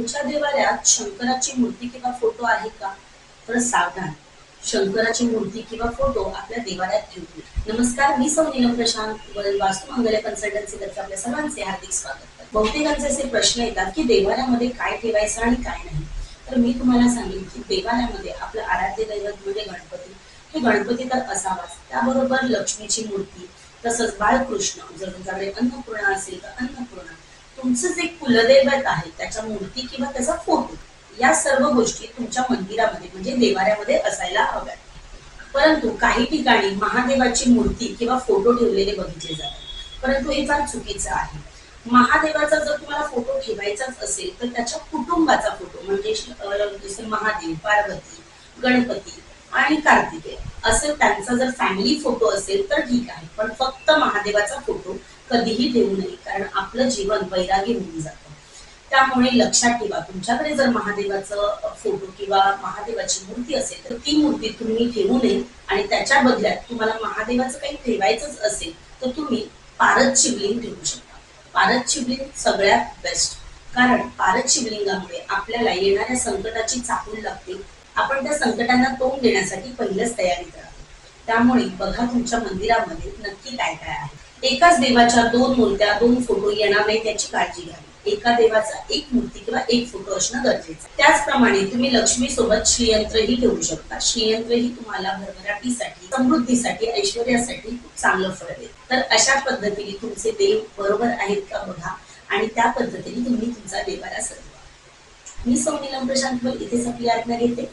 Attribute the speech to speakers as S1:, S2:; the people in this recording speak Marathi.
S1: तुमच्या देवालयात शंकराची मूर्ती किंवा फोटो आहे का? तर सावधान, शंकराची मूर्ती किंवा फोटो आपल्या देवालयात ठेवू नये. नमस्कार, मी सौ नीलम प्रशांत वास्तू मंगल कन्सल्टन्सी तर्फे आपल्या सर्वांचे हार्दिक स्वागत करते. बहुतेकांचे असे प्रश्न येतात की देवालयामध्ये काय ठेवायचं आणि काय नाही. तर मी तुम्हाला सांगेन की देवालयामध्ये आपलं आराध्य दैवत म्हणजे गणपती. हे गणपती तर असावाच, त्याबरोबर लक्ष्मीची मूर्ती, तसंच बाळकृष्ण, जर तुमच्याकडे अन्नपूर्णा असेल तर अन्नपूर्णा, तुमचं जे कुलदैवत आहे त्याच्या मूर्ती किंवा त्याचा फोटो, या सर्व गोष्टी तुमच्या मंदिरामध्ये म्हणजे देवाऱ्यामध्ये असायला हव्यात. परंतु काही ठिकाणी महादेवाची मूर्ती किंवा फोटो ठेवलेले बघितले जातात, परंतु हे फार चुकीचं आहे. महादेवाचा जर तुम्हाला फोटो ठेवायचाच असेल तर त्याच्या कुटुंबाचा फोटो म्हणजे जसे महादेव, पार्वती, गणपती आणि कार्तिकेय असं त्यांचा जर फॅमिली फोटो असेल तर ठीक आहे, पण फक्त महादेवाचा फोटो कधीही ठेवू नये, कारण आपलं जीवन वैरागी होऊन जातं. त्यामुळे लक्षात ठेवा, तुमच्याकडे जर महादेवाचं फोटो किंवा महादेवाची मूर्ती असेल तर ती मूर्ती तुम्ही ठेवू नये, आणि त्याच्या बदल्यात तुम्हाला महादेवाचं काही ठेवायचंच असेल तर तुम्ही पारद शिवलिंग ठेवू शकता. पारद शिवलिंग सगळ्यात बेस्ट, कारण पारद शिवलिंगामुळे आपल्याला येणाऱ्या संकटाची चाहूल लागते. आपण त्या संकटांना तोंड देण्यासाठी पहिलेच तयारीत राहतो. त्यामुळे बघा तुमच्या मंदिरामध्ये नक्की काय काय आहे. एकाच देवाच्या दोन मूर्त्या, दोन फोटो येणार नाही त्याची काळजी घ्यावी. एका देवाचा एक मूर्ती किंवा एक फोटो असणं गरजेचं. त्याचप्रमाणे तुम्ही लक्ष्मी सोबत श्रीयंत्रही ठेवू शकता. श्रीयंत्र ही तुम्हाला भरभराटीसाठी, समृद्धीसाठी, ऐश्वर्यासाठी खूप चांगलं फळ देईल. तर अशा पद्धतीने तुमचे देव बरोबर आहेत का बघा, आणि त्या पद्धतीने तुम्ही तुमचा देवाला सजवा. मी सौ नीलम प्रशांत इथेच आपली आज्ञा घेते.